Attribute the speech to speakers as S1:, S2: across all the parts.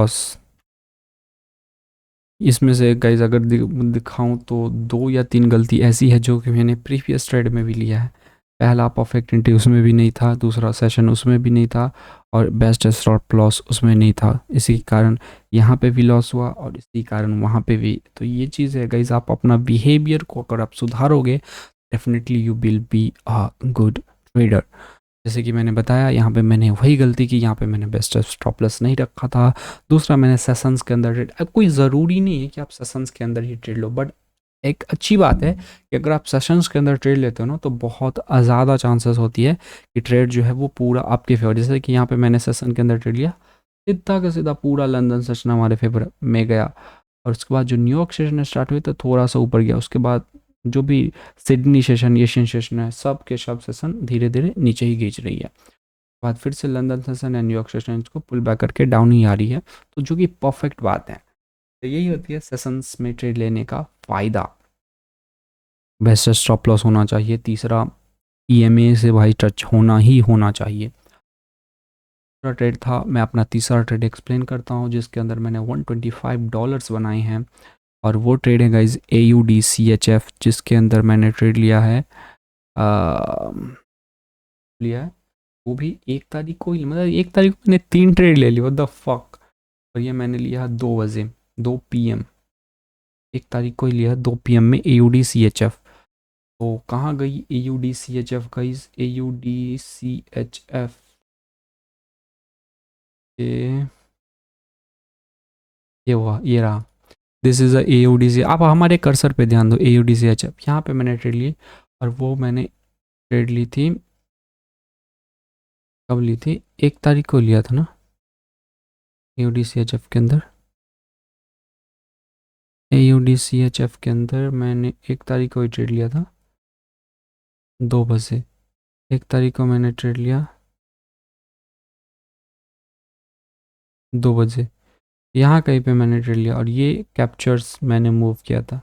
S1: बस इसमें से गाइज अगर दिखाऊं तो 2 या 3 गलती ऐसी है जो कि मैंने प्रीवियस ट्रेड में भी लिया है। पहला परफेक्ट एंट्री उसमें भी नहीं था, दूसरा सेशन उसमें भी नहीं था, और बेस्ट स्टॉप लॉस उसमें नहीं था। इसी कारण यहाँ पे भी लॉस हुआ और इसी कारण वहाँ पे भी। तो ये चीज़ है गाइज, आप अपना बिहेवियर को अगर आप सुधारोगे, definitely you will be a good trader. जैसे कि मैंने बताया, यहाँ पे मैंने वही गलती की, यहाँ पे मैंने बेस्ट स्टॉप लॉस नहीं रखा था। दूसरा, मैंने सेशंस के अंदर ट्रेड, अब कोई ज़रूरी नहीं है कि आप सेशंस के अंदर ही ट्रेड लो, बट एक अच्छी बात है कि अगर आप सेशंस के अंदर ट्रेड लेते हो ना, तो बहुत ज़्यादा चांसेस होती है कि ट्रेड जो है वो पूरा आपके फेवर। जैसे कि यहाँ पे मैंने सेशन के अंदर ट्रेड लिया, सीधा का सीधा पूरा लंदन सेशन हमारे फेवर में गया, और उसके बाद जो न्यूयॉर्क सेशन स्टार्ट हुई तो थोड़ा सा ऊपर गया। उसके बाद जो भी सिडनी सेशन, एशियन सेशन है, सब के सब सेशन धीरे धीरे नीचे ही खींच रही है। बाद फिर से लंदन सेशन या न्यूयॉर्क सेशन इसको पुल बैक करके डाउन ही आ रही है, तो जो कि परफेक्ट बात है। तो यही होती है सेशंस में ट्रेड लेने का फ़ायदा। बेस्ट स्टॉप लॉस होना चाहिए। तीसरा, ईएमए से भाई टच होना ही होना चाहिए। दूसरा ट्रेड था, मैं अपना तीसरा ट्रेड एक्सप्लेन करता हूँ, जिसके अंदर मैंने $125 बनाए हैं, और वो ट्रेड है गाइज AUDCHF, जिसके अंदर मैंने ट्रेड लिया है लिया है वो भी 1 तारीख को ही, मतलब 1 तारीख को मैंने 3 ट्रेड ले लिया, व्हाट द फक। और ये मैंने लिया 2 बजे, 2 PM, 1 तारीख को ही लिया 2 PM में AUDCHF। तो कहाँ गई AUDCHF गाइज? AUDCHF ये हुआ, ये रहा। This is a AUDC। आप हमारे कर्सर पे ध्यान दो, AUDCHF यहाँ पे मैंने ट्रेड ली, और वो मैंने ट्रेड ली थी, कब ली थी? 1 तारीख को लिया था ना AUDCHF के अंदर। AUDCHF के अंदर मैंने 1 तारीख को ही ट्रेड लिया था, 2 बजे। 1 तारीख को मैंने ट्रेड लिया 2 बजे, यहाँ कहीं पे मैंने ट्रेड लिया, और ये कैप्चर्स मैंने मूव किया था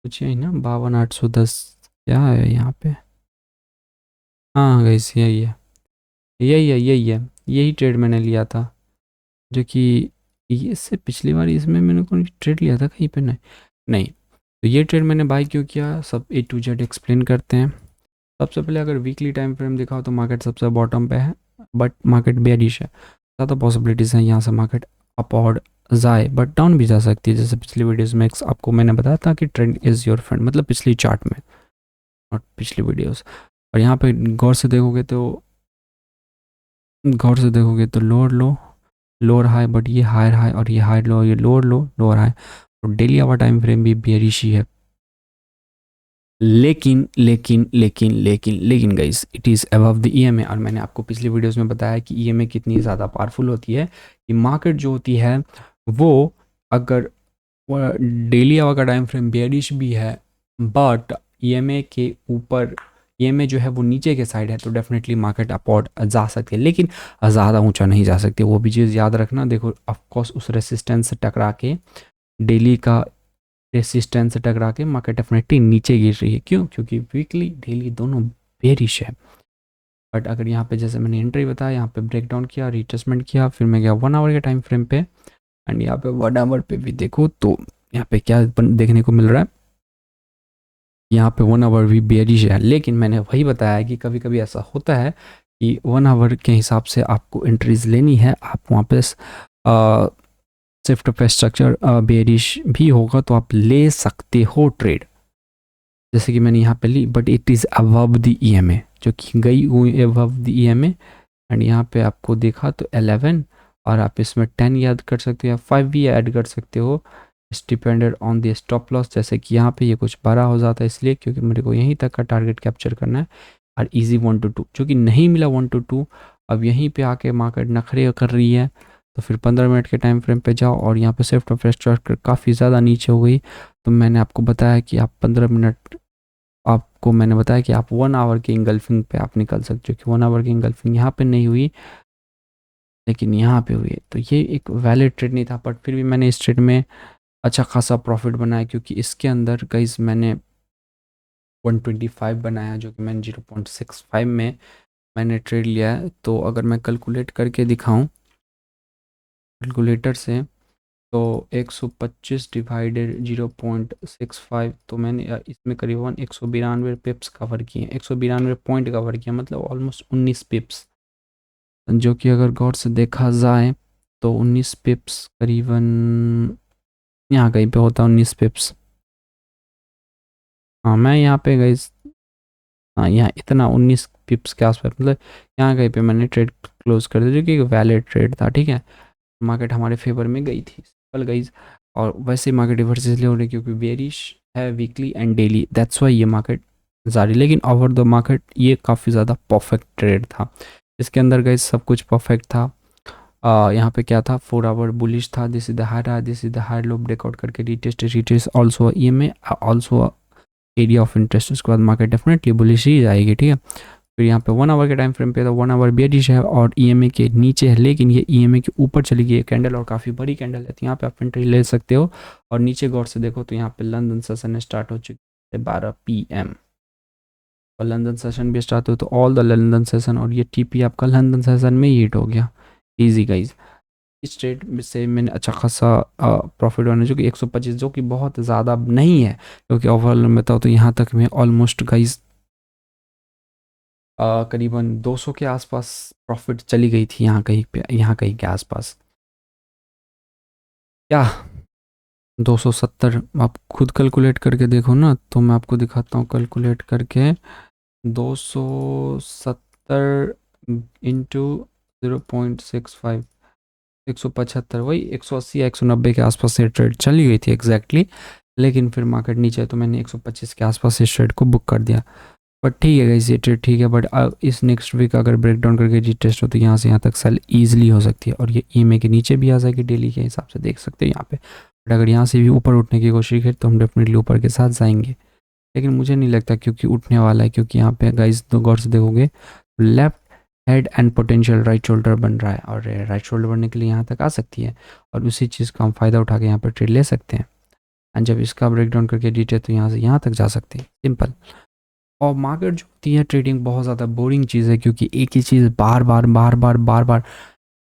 S1: कुछ यही ना, 52,810 क्या है यहाँ पे? हाँ गाइस, यही है, यही है, यही है, यही ट्रेड मैंने लिया था, जो कि ये इससे पिछली बार इसमें मैंने कोई ट्रेड लिया था कहीं पे? नहीं, नहीं। तो ये ट्रेड मैंने बाय क्यों किया, सब A to Z एक्सप्लेन करते हैं। सबसे पहले अगर वीकली टाइम फ्रेम दिखाओ तो मार्केट सबसे बॉटम पे है, बट मार्केट बेरिश है। ज़्यादा पॉसिबिलिटीज़ हैं यहाँ से मार्केट अपॉर्ड जाए, बट डाउन भी जा सकती है। जैसे पिछली वीडियोस में आपको मैंने बताया था कि ट्रेंड इज़ योर फ्रेंड, मतलब पिछली चार्ट में, और पिछली वीडियोस। और यहाँ पे गौर से देखोगे तो lower low, lower high, but ये हायर हाई, और ये हाई लो, ये लोअर लो, लोअर हाई। तो डेली आवर टाइम फ्रेम भी बेरिश ही है। लेकिन लेकिन लेकिन लेकिन लेकिन guys, it is above the EMA. और मैंने आपको पिछली वीडियोस में बताया कि ईएमए कितनी ज़्यादा पावरफुल होती है, कि मार्केट जो होती है वो अगर डेली आवर का टाइम फ्रेम बेयरिश भी है, बट ईएमए के ऊपर, ईएमए जो है वो नीचे के साइड है, तो डेफिनेटली मार्केट अपॉर्ड जा सकती है, लेकिन ज़्यादा ऊंचा नहीं जा सकती। वो भी चीज़ याद रखना। देखो ऑफकोर्स उस रेसिस्टेंस से टकरा के, डेली का रेसिस्टेंस से टकरा के मार्केट डेफिनेटली नीचे गिर रही है। क्यों? क्योंकि वीकली डेली दोनों बेरिश है। बट अगर यहाँ पे जैसे मैंने एंट्री बताया, यहाँ पे ब्रेक डाउन किया, रिटेस्टमेंट किया, फिर मैं गया 1 आवर के टाइम फ्रेम पे, एंड यहाँ पे 1 आवर पे भी देखो तो यहाँ पे क्या देखने को मिल रहा है, यहाँ पे 1 आवर भी बेरिश है। लेकिन मैंने वही बताया कि कभी कभी ऐसा होता है कि 1 आवर के हिसाब से आपको एंट्रीज लेनी है, आप वहाँ पे शिफ्ट पे स्ट्रक्चर बेरिश भी होगा तो आप ले सकते हो ट्रेड, जैसे कि मैंने यहाँ पे ली, but it is above the EMA, जो कि गई हुई अबव द ईएमए। एंड यहाँ पे आपको देखा तो 11, और आप इसमें 10 याद कर सकते हो या 5 भी ऐड कर सकते हो, it's depended on the stop loss. जैसे कि यहाँ पे ये कुछ बड़ा हो जाता है, इसलिए क्योंकि मेरे को यहीं तक का टारगेट कैप्चर करना है, और इजी 1 to 2, जो कि नहीं मिला 1 to 2। अब यहीं पे आके मार्केट नखरे कर रही है, तो फिर 15 मिनट के टाइम फ्रेम पे जाओ, और यहाँ पे सेफ्ट ऑफ स्ट्रक्चर काफ़ी ज़्यादा नीचे हो गई। तो मैंने आपको बताया कि आप 15 मिनट, आपको मैंने बताया कि आप 1 आवर की इंगल्फिंग पे आप निकल सकते हो, कि 1 आवर की इंगल्फिंग यहाँ पे नहीं हुई, लेकिन यहाँ पे हुई है। तो ये एक वैलिड ट्रेड नहीं था, बट फिर भी मैंने इस ट्रेड में अच्छा खासा प्रॉफिट बनाया, क्योंकि इसके अंदर गाइस मैंने 125 बनाया, जो कि मैंने 0.65 में मैंने ट्रेड लिया है। तो अगर मैं कैलकुलेट करके दिखाऊं कैलकुलेटर से, तो 125 डिवाइडेड 0.65, तो मैंने इसमें करीबन 192 पिप्स कवर किए, 192 पॉइंट कवर किया, मतलब ऑलमोस्ट 19 पिप्स, जो कि अगर गौर से देखा जाए तो 19 पिप्स करीबन यहाँ कहीं पे होता है, 19 पिप्स। हाँ मैं यहाँ पे गई, हाँ यहाँ इतना 19 पिप्स के आसपास, मतलब यहाँ कहीं पे मैंने ट्रेड क्लोज कर दिया, जो कि वैलिड ट्रेड था, ठीक है। मार्केट हमारे फेवर में गई थी, सिंपल गई। और वैसे मार्केट रिवर्स इसलिए हो रही है क्योंकि बेरिश है weekly and daily, that's why ये मार्केट जारी। लेकिन ओवर द मार्केट ये काफ़ी ज़्यादा परफेक्ट ट्रेड था, इसके अंदर गई सब कुछ परफेक्ट था। यहाँ पे क्या था, 4 आवर बुलिश था, this is the high, this is the high low breakout करके retest retest, also E M A, also area of interest. उसके बाद मार्केट डेफिनेटली बुलिश ही जाएगी, ठीक है। फिर यहाँ पे 1 आवर के टाइम फ्रेम पे तो 1 आवर बेरिश है और ईएमए के नीचे है, लेकिन ये ईएमए के ऊपर चली गई है कैंडल, और काफ़ी बड़ी कैंडल है, तो यहाँ पे आप एंट्री ले सकते हो। और नीचे गौर से देखो तो यहाँ पे लंदन सेशन स्टार्ट हो चुकी है 12 PM, और लंदन सेशन भी स्टार्ट हो, तो ऑल द लंदन सेशन, और ये टीपी आपका लंदन सेशन में ही हिट हो गया, ईजी गाइज। इस ट्रेड में से मैंने अच्छा खासा प्रॉफिट होने, जो कि 125, जो कि बहुत ज़्यादा नहीं है, क्योंकि ओवरऑल में बताओ तो यहाँ तक में ऑलमोस्ट गाइज करीबन 200 के आसपास प्रॉफिट चली गई थी, यहाँ कहीं पे, यहाँ कहीं के आसपास, क्या 270, आप खुद कैलकुलेट करके देखो ना, तो मैं आपको दिखाता हूँ कैलकुलेट करके। 270 इंटू 0.65, 175, वही 180 या 190 के आसपास से ट्रेड चली गई थी एग्जैक्टली। लेकिन फिर मार्केट नीचे, तो मैंने 125 के आसपास इस ट्रेड को बुक कर दिया। बट ठीक है गाइस, ये ट्रेड ठीक है, बट इस नेक्स्ट वीक अगर ब्रेक डाउन करके रीटेस्ट हो तो यहाँ से यहाँ तक सेल ईजिली हो सकती है, और ये ईएमए के नीचे भी आ जाएगी, डेली के हिसाब से देख सकते हैं यहाँ पे। बट अगर यहाँ से भी ऊपर उठने की कोशिश करें तो हम डेफिनेटली ऊपर के साथ जाएंगे, लेकिन मुझे नहीं लगता क्योंकि उठने वाला है, क्योंकि यहाँ पे गाइस दो गौर से देखोगे, left head and potential right shoulder बन रहा है, और राइट शोल्डर बनने के लिए यहाँ तक आ सकती है, और उसी चीज़ का हम फ़ायदा उठा के यहाँ पर ट्रेड ले सकते हैं। एंड जब इसका ब्रेक डाउन करके डिटेल, तो यहाँ से यहाँ तक जा सकते हैं, सिंपल। और मार्केट जो होती है, ट्रेडिंग बहुत ज़्यादा बोरिंग चीज़ है, क्योंकि एक ही चीज़ बार बार बार बार बार बार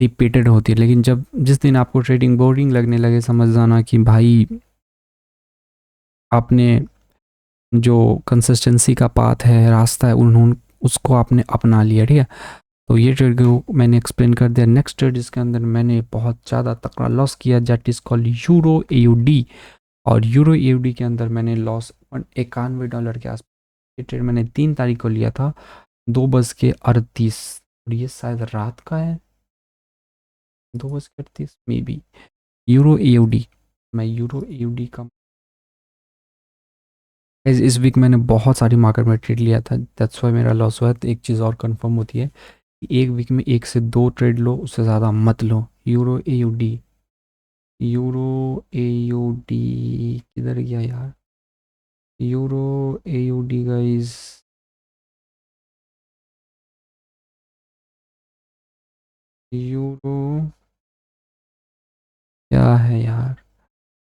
S1: रिपीटेड होती है। लेकिन जब जिस दिन आपको ट्रेडिंग बोरिंग लगने लगे, समझ जाना कि भाई आपने जो कंसिस्टेंसी का पाथ है, रास्ता है, उन्होंने उसको आपने अपना लिया, ठीक है। तो ये ट्रेड को मैंने एक्सप्लेन कर दिया। नेक्स्ट ट्रेड जिसके अंदर मैंने बहुत ज़्यादा तगड़ा लॉस किया, that is called euro AUD, और यूरो AUD के अंदर मैंने लॉस $91 के आसपास। ये ट्रेड मैंने 3 तारीख को लिया था, 2:38, और ये शायद रात का है, 2:38 मे बी। यूरो AUD, मैं यूरो AUD का इस वीक मैंने बहुत सारी मार्केट में ट्रेड लिया था, दैट्स वाई मेरा लॉस हुआ है। तो एक चीज़ और कंफर्म होती है कि एक वीक में 1 से 2 ट्रेड लो, उससे ज़्यादा मत लो। यूरो AUD, यूरो AUD किधर गया यार, यूरो AUD गाइस, यूरो क्या है यार,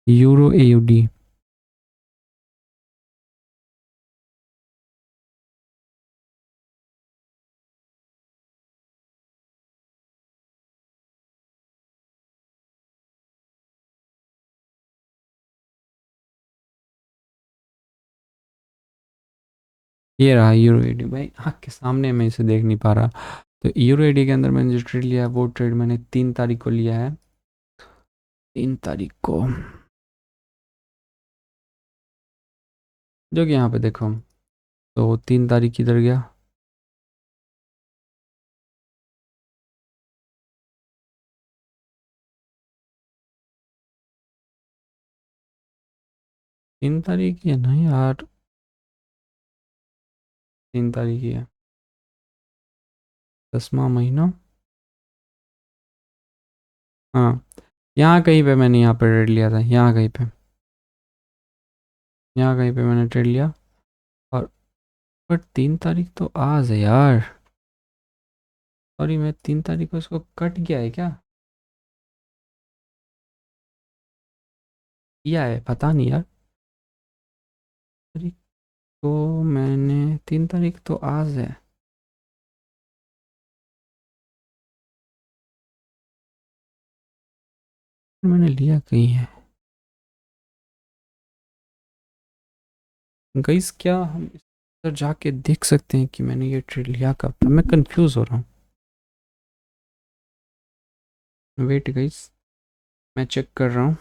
S1: यूरो AUD, ये रहा यूरो AUD भाई, आँख के सामने मैं इसे देख नहीं पा रहा। तो यूरो AUD के अंदर मैंने जो ट्रेड लिया है, वो ट्रेड मैंने 3 तारीख को लिया है, 3 तारीख को, जो कि यहाँ पे देखो, तो 3 तारीख किधर गया, 3 तारीख ही है ना यार, 3 तारीख ही है, 10वां महीना, हाँ। यहाँ कहीं पे मैंने यहाँ पे ट्रेड लिया था, यहाँ कहीं पे, यहाँ कहीं पे मैंने ट्रेड लिया। और बट 3 तारीख तो आज है यार, सॉरी, मैं 3 तारीख को इसको कट गया है क्या, किया है पता नहीं यार। तारीख को मैंने 3 तारीख तो आज है, मैंने लिया कहीं है गाइस, क्या हम इस पर जाके देख सकते हैं कि मैंने ये ट्रेड लिया कब था? मैं कंफ्यूज हो रहा हूँ। वेट गाइस, मैं चेक कर रहा हूँ।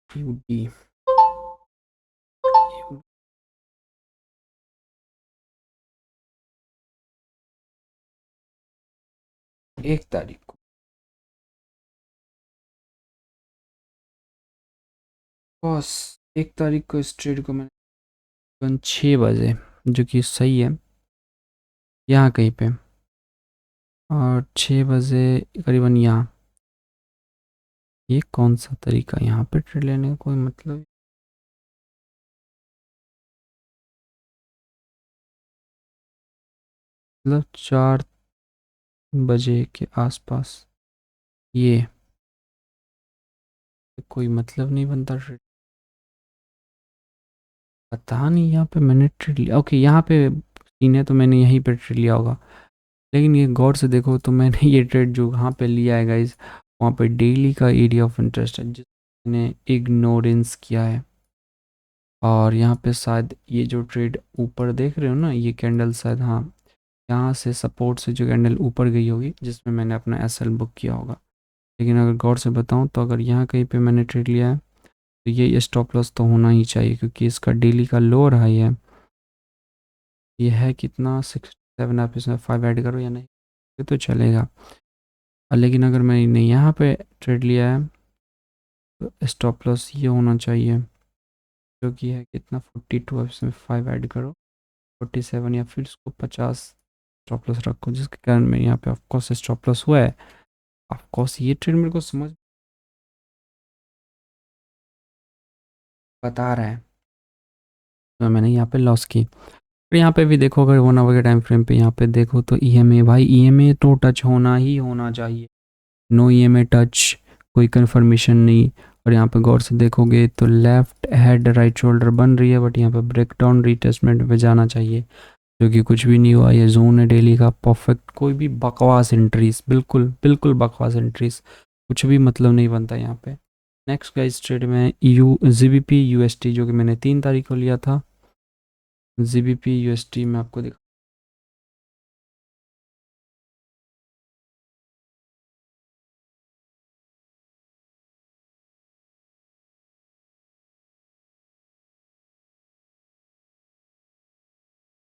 S1: यूडी 1 तारीख को, बस 1 तारीख को इस ट्रेड को मैंने तकरीबन 6 बजे, जो कि सही है, यहाँ कहीं पे, और 6 बजे करीबन यहाँ। ये कौन सा तरीका यहाँ पे ट्रेड लेने का कोई मतलब? मतलब 4 बजे के आसपास ये कोई मतलब नहीं बनता ट्रेड। पता नहीं यहाँ पे मैंने ट्रेड लिया, ओके यहाँ पे सीन है तो मैंने यहीं पे ट्रेड लिया होगा। लेकिन ये गौर से देखो तो मैंने ये ट्रेड जो यहाँ पे लिया है गाइज, वहाँ पे डेली का एरिया ऑफ इंटरेस्ट है जिसने इग्नोरेंस किया है। और यहाँ पे शायद ये जो ट्रेड ऊपर देख रहे हो ना, ये कैंडल शायद, हाँ, यहाँ से सपोर्ट से जो कैंडल ऊपर गई होगी जिसमें मैंने अपना एसएल बुक किया होगा। लेकिन अगर गौर से बताऊँ तो अगर यहाँ कहीं पे मैंने ट्रेड लिया है तो ये स्टॉप लॉस तो होना ही चाहिए, क्योंकि इसका डेली का लोअर हाई है। ये है कितना, 67। आप इसमें 5 ऐड करो या नहीं, ये तो चलेगा। लेकिन अगर मैंने यहाँ पे ट्रेड लिया है तो स्टॉप लॉस ये होना चाहिए, जो कि है कितना, 42। अब इसमें 5 ऐड करो, 47, या फिर इसको 50 स्टॉप लॉस रखो, जिसके कारण मेरे यहाँ पे ऑफकोर्स स्टॉप लॉस हुआ है। ऑफकोर्स ये ट्रेड मेरे को समझ बता रहा है, तो मैंने यहाँ पे लॉस की। फिर यहाँ पे भी देखो, अगर 1 आवर के टाइम फ्रेम पे यहाँ पे देखो तो ईएमए, भाई ईएमए तो टच होना ही होना चाहिए। नो ईएमए टच, कोई कंफर्मेशन नहीं। और यहाँ पे गौर से देखोगे तो लेफ्ट हेड राइट शोल्डर बन रही है, बट यहाँ पे ब्रेक डाउन रीटेस्टमेंट पे जाना चाहिए, जो कि कुछ भी नहीं हुआ। ये जोन है डेली का परफेक्ट, कोई भी बकवास एंट्रीज, बिल्कुल बिल्कुल बकवास एंट्रीज, कुछ भी मतलब नहीं बनता यहाँ पे। नेक्स्ट का इस ट्रेड में यू जीबीपी यूएसटी, जो कि मैंने 3 तारीख को लिया था। जीबीपी यूएसटी में आपको दिखा,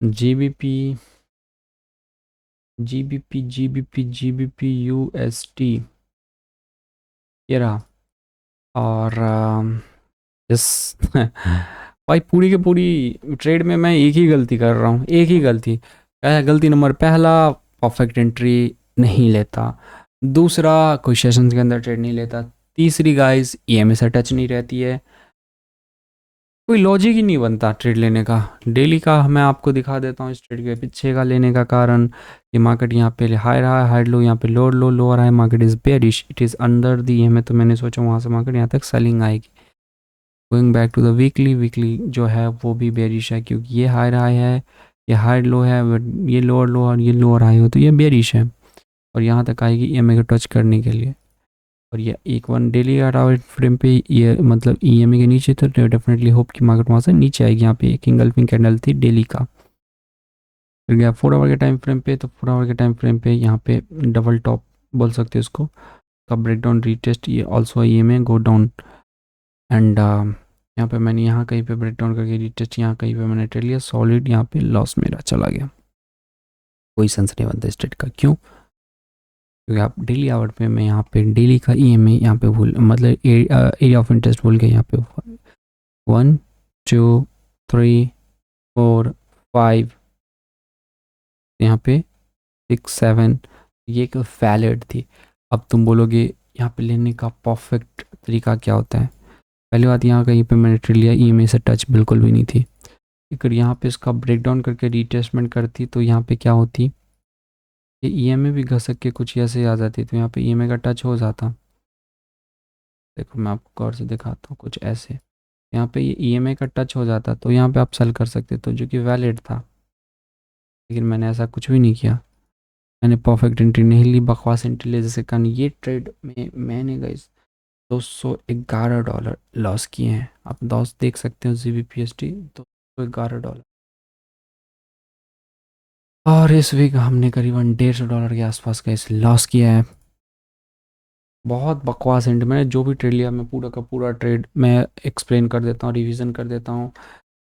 S1: GBP GBP GBP GBP UST, ये रहा। और यस भाई, पूरी की पूरी ट्रेड में मैं एक ही गलती कर रहा हूँ, एक ही गलती। गलती नंबर पहला, परफेक्ट एंट्री नहीं लेता। दूसरा, कोई सेशंस के अंदर ट्रेड नहीं लेता। तीसरी गाइस, ईएमए से टच नहीं रहती है। कोई लॉजिक ही नहीं बनता ट्रेड लेने का। डेली का मैं आपको दिखा देता हूँ इस ट्रेड के पीछे का लेने का कारण। ये मार्केट यहाँ पे हाई रहा है, हाई लो, यहाँ पे lower low, lower high, market is bearish, it is under the है। मैं तो मैंने सोचा वहाँ से मार्केट यहाँ तक सेलिंग आएगी। Going back to the weekly, weekly जो है वो भी बेरिश है, क्योंकि ये हाई हाई है, ये हाई लो है, बट ये लोअर लो और ये लोअर हाई हो तो ये बेरिश है। और यहाँ तक आएगी ईएमए को टच करने के लिए। और ये एक वन डेली का टारगेट फ्रेम पे, ये मतलब ईएमए के नीचे, तो डेफिनेटली होप कि मार्केट वहाँ से नीचे आएगी। यहाँ पे एक इंगल्फिंग कैंडल थी डेली का। फिर गया 4 आवर के टाइम फ्रेम पे, तो 4 आवर के टाइम फ्रेम पे यहाँ पे डबल टॉप बोल सकते हो इसको, का ब्रेक डाउन रीटेस्ट, ये also EMA go down. And यहाँ पे मैंने यहाँ कहीं पे ब्रेक डाउन करके रीटेस्ट, यहाँ कहीं पे मैंने ट्रेड लिया सॉलिड, यहाँ पे लॉस मेरा चला गया। कोई सेंस नहीं बनता इस ट्रेड का, क्यों? क्योंकि आप डेली आवर पे, मैं यहाँ पे डेली का ईएमए यहाँ पे भूल, मतलब एरिया ऑफ इंटरेस्ट भूल गया यहाँ पे। 1 2 3 4 5, यहाँ पे 6 7, ये एक वैलिड थी। अब तुम बोलोगे यहाँ पे लेने का परफेक्ट तरीका क्या होता है? पहली बात, यहाँ कहीं पे मैंने ट्रेड लिया, ईएमए से टच बिल्कुल भी नहीं थी। अगर यहाँ पे इसका ब्रेकडाउन करके रीटेस्टमेंट करती तो यहाँ पे क्या होती, ये ईएमए भी घसक के कुछ ऐसे आ जाती, तो यहाँ पे ईएमए का टच हो जाता। देखो मैं आपको गौर से दिखाता हूँ, कुछ ऐसे यहाँ पे ये ईएमए का टच हो जाता, तो यहाँ पे आप सेल कर सकते, तो जो कि वैलिड था। लेकिन मैंने ऐसा कुछ भी नहीं किया। मैंने परफेक्ट एंट्री नहीं ली, बकवास एंट्री ले जैसे कारण ये ट्रेड में मैंने गाइस $211 लॉस किए हैं। आप लॉस देख सकते हो GBPST $211। और इस वीक हमने करीबन $150 के आसपास का इस लॉस किया है। बहुत बकवास एंड मैंने जो भी ट्रेड लिया मैं पूरा का पूरा ट्रेड मैं एक्सप्लेन कर देता हूँ, रिवीजन कर देता हूँ।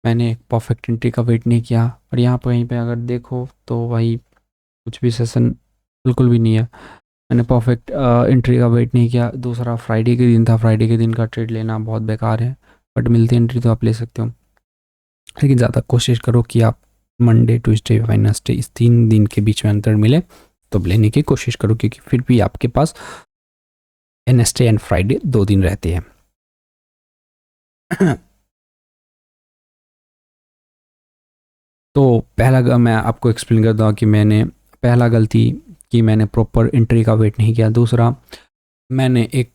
S1: मैंने एक परफेक्ट एंट्री का वेट नहीं किया, और यहाँ पर कहीं पे अगर देखो तो भाई कुछ भी सेशन बिल्कुल भी नहीं है। मैंने परफेक्ट एंट्री का वेट नहीं किया। दूसरा फ्राइडे के दिन था, फ्राइडे के दिन का ट्रेड लेना बहुत बेकार है, बट मिलती एंट्री तो आप ले सकते हो। लेकिन ज़्यादा कोशिश करो कि आप मंडे ट्यूसडे वेडनेसडे इस 3 दिन के बीच में अंतर मिले तो लेने की कोशिश करो, क्योंकि फिर भी आपके पास वेडनेसडे एंड फ्राइडे 2 दिन रहते हैं। तो मैं आपको एक्सप्लेन करता हूँ कि मैंने पहला गलती कि मैंने प्रॉपर एंट्री का वेट नहीं किया। दूसरा, मैंने एक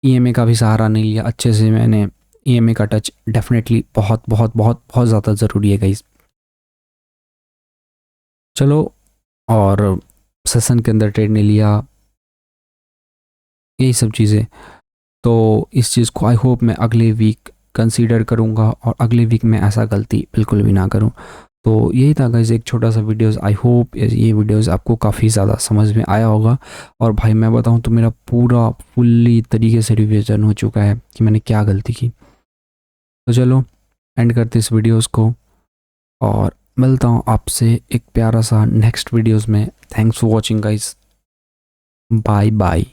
S1: ईएमए का भी सहारा नहीं लिया अच्छे से। मैंने ईएमए का टच डेफिनेटली बहुत बहुत बहुत बहुत ज़्यादा ज़रूरी है गाइस। चलो, और सेशन के अंदर ट्रेड नहीं लिया, यही सब चीज़ें। तो इस चीज़ को आई होप मैं अगले वीक कंसीडर करूँगा और अगले वीक में ऐसा गलती बिल्कुल भी ना करूँ। तो यही था गाइस एक छोटा सा वीडियोस। आई होप ये वीडियोस आपको काफ़ी ज़्यादा समझ में आया होगा। और भाई मैं बताऊँ तो मेरा पूरा फुल्ली तरीके से रिविजन हो चुका है कि मैंने क्या गलती की। तो चलो एंड करते इस वीडियोस को, और मिलता हूँ आपसे एक प्यारा सा नेक्स्ट वीडियोस में। Thanks for watching guys, bye bye.